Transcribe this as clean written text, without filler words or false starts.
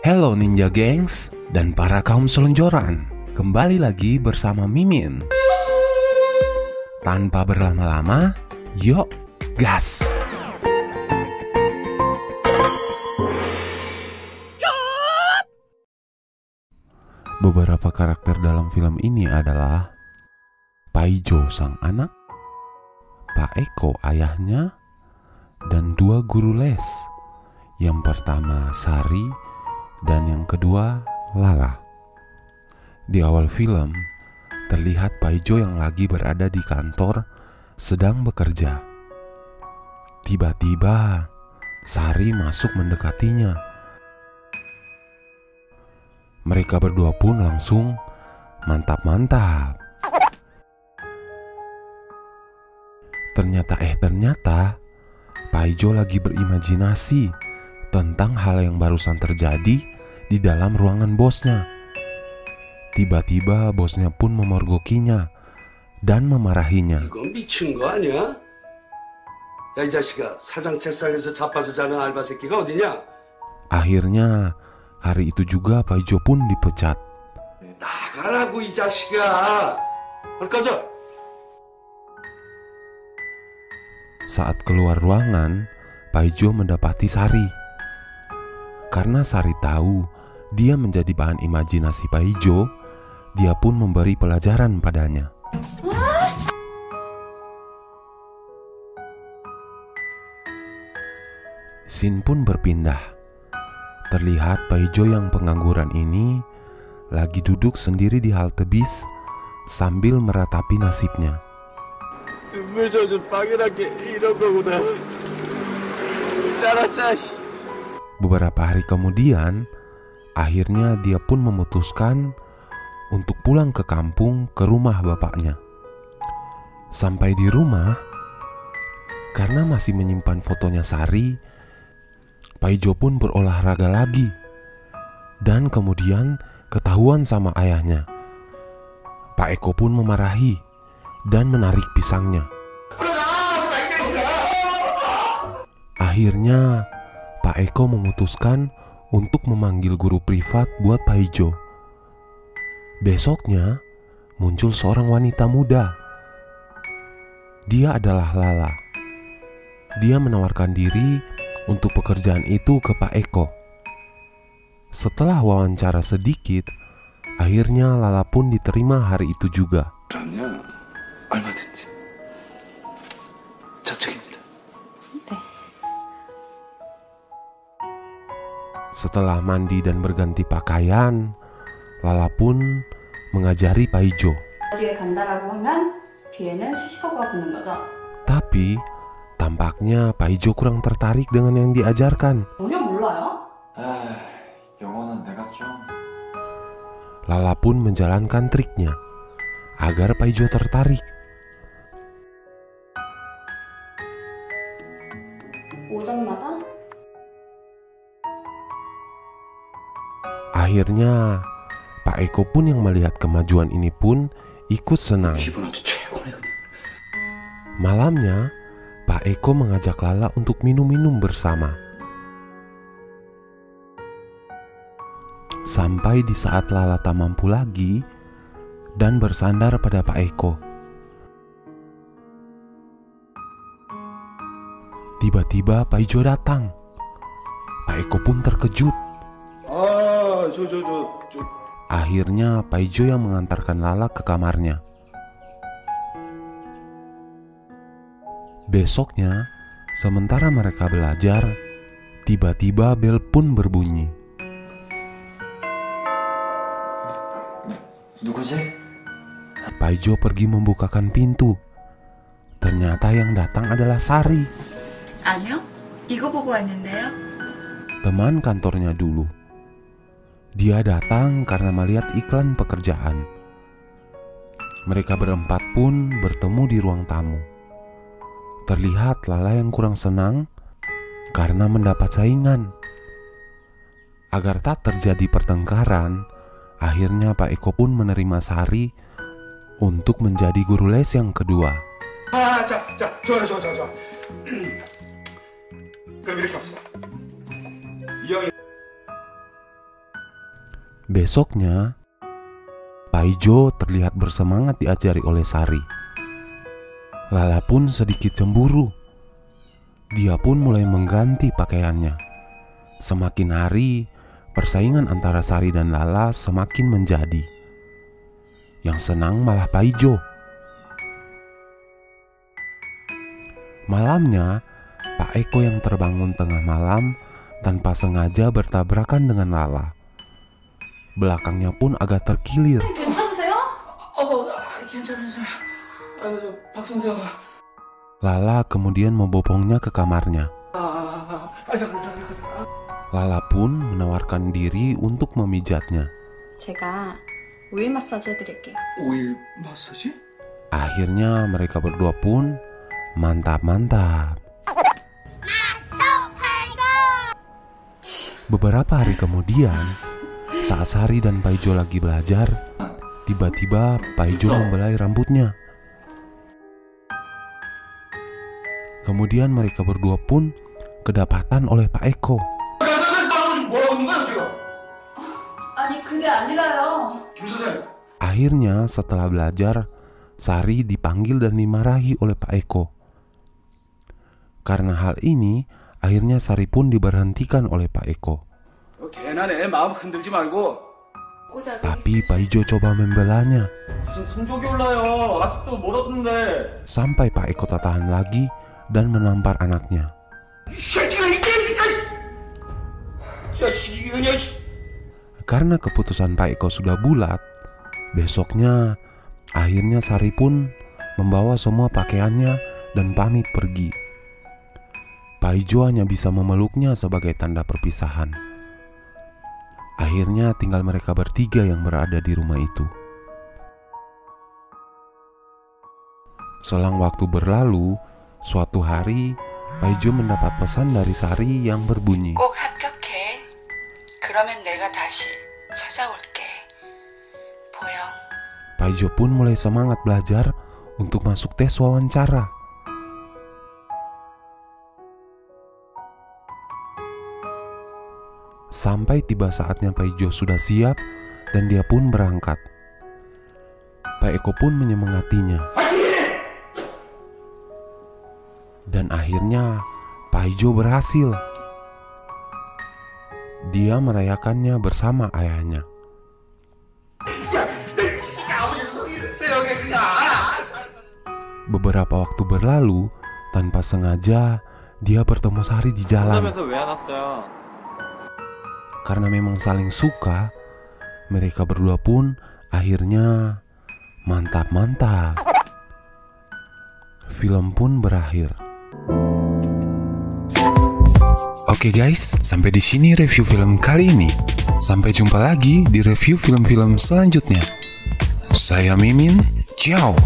Hello Ninja Gengs dan para kaum selonjoran. Kembali lagi bersama Mimin. Tanpa berlama-lama, yuk gas! Beberapa karakter dalam film ini adalah Paijo sang anak, Pak Eko ayahnya, dan dua guru les. Yang pertama Sari dan yang kedua Lala. Di awal film terlihat Paijo yang lagi berada di kantor sedang bekerja. Tiba-tiba Sari masuk mendekatinya. Mereka berdua pun langsung mantap-mantap. Ternyata Paijo lagi berimajinasi tentang hal yang barusan terjadi di dalam ruangan bosnya. Tiba-tiba bosnya pun memergokinya dan memarahinya. 이건 미친 거 아니야? 야, 이 자식아, 사장 책상에서 자빠져 자는 알바 새끼가 어디냐? Akhirnya hari itu juga Paijo pun dipecat. 나가라고 이 자식아. 얼 꺼져. Saat keluar ruangan, Paijo mendapati Sari. Karena Sari tahu dia menjadi bahan imajinasi Paijo, dia pun memberi pelajaran padanya. Scene pun berpindah. Terlihat Paijo yang pengangguran ini lagi duduk sendiri di halte bis sambil meratapi nasibnya. 눈물 젖은 빵이라게 이런 거구나. 짜라짜. Beberapa hari kemudian, akhirnya dia pun memutuskan untuk pulang ke kampung ke rumah bapaknya. Sampai di rumah, karena masih menyimpan fotonya Sari, Paijo pun berolahraga lagi dan kemudian ketahuan sama ayahnya. Pak Eko pun memarahi dan menarik pisangnya. Akhirnya Pak Eko memutuskan untuk memanggil guru privat buat Paijo. Besoknya muncul seorang wanita muda. Dia adalah Lala. Dia menawarkan diri untuk pekerjaan itu ke Pak Eko. Setelah wawancara sedikit, akhirnya Lala pun diterima hari itu juga. 그럼요. 얼마든지. 저쪽입니다. Setelah mandi dan berganti pakaian, Lala pun mengajari Paijo. 뒤에 간다라고 하면 뒤에는 수식어가 붙는 거죠. Tapi tampaknya Paijo kurang tertarik dengan yang diajarkan. 전혀 몰라요? 영어는 내가 좀... Lala pun menjalankan triknya agar Paijo tertarik. 오전마다 Akhirnya Pak Eko pun yang melihat kemajuan ini pun ikut senang. 기분 아주 최고네. Malamnya Pak Eko mengajak Lala untuk minum-minum bersama. Sampai di saat Lala tak mampu lagi dan bersandar pada Pak Eko. Tiba-tiba Paijo datang. Pak Eko pun terkejut. 저. Akhirnya Paijo yang mengantarkan Lala ke kamarnya. Besoknya, sementara mereka belajar, tiba-tiba bel pun berbunyi. 누구지? Paijo pergi membukakan pintu. Ternyata yang datang adalah Sari, 아니요, 이거 보고 왔는데요. teman kantornya dulu. Dia datang karena melihat iklan pekerjaan. Mereka berempat pun bertemu di ruang tamu. Terlihat Lala yang kurang senang karena mendapat saingan. Agar tak terjadi pertengkaran, akhirnya Pak Eko pun menerima Sari untuk menjadi guru les yang kedua. 자, 좋아. 그럼 이렇게 합시다. 이 형이 Besoknya, Paijo terlihat bersemangat diajari oleh Sari. Lala pun sedikit cemburu. Dia pun mulai mengganti pakaiannya. Semakin hari, persaingan antara Sari dan Lala semakin menjadi. Yang senang malah Paijo. Malamnya, Pak Eko yang terbangun tengah malam tanpa sengaja bertabrakan dengan Lala. Belakangnya pun agak terkilir. 괜찮으세요? 괜찮아. 박 선생. Lala kemudian membopongnya ke kamarnya. Lala pun menawarkan diri untuk memijatnya. 제가 오일 마사지 해드릴게요. 오일 마사지? Akhirnya mereka berdua pun mantap-mantap. Beberapa hari kemudian, saat Sari dan Paijo lagi belajar, tiba-tiba Paijo membelai rambutnya. Kemudian mereka berdua pun kedapatan oleh Pak Eko. 아니 그게 아니라요. 김 선생. Akhirnya setelah belajar, Sari dipanggil dan dimarahi oleh Pak Eko. Karena hal ini, akhirnya Sari pun diberhentikan oleh Pak Eko. 괜한 애 마음 흔들지 말고. Tapi Paijo coba membelanya. 무슨 성적이 올라요? 아직도 못 얻는데. Sampai Pak Eko tak tahan lagi dan menampar anaknya. Karena keputusan Pak Eko sudah bulat, besoknya akhirnya Sari pun membawa semua pakaiannya dan pamit pergi. Paijo hanya bisa memeluknya sebagai tanda perpisahan. Akhirnya tinggal mereka bertiga yang berada di rumah itu. Selang waktu berlalu, suatu hari Paijo mendapat pesan dari Sari yang berbunyi, 꼭 합격해. 그러면 내가 다시 찾아올게. 보영. Paijo pun mulai semangat belajar untuk masuk tes wawancara. Sampai tiba saatnya Paijo sudah siap dan dia pun berangkat. Pak Eko pun menyemangatinya. Dan akhirnya Paijo berhasil. Dia merayakannya bersama ayahnya. Beberapa waktu berlalu, tanpa sengaja dia bertemu Sari di jalan. 왜 안 왔어요? Karena memang saling suka, mereka berdua pun akhirnya mantap-mantap. Film pun berakhir. Oke guys, sampai di sini review film kali ini. Sampai jumpa lagi di review film-film selanjutnya. Saya Mimin, ciao.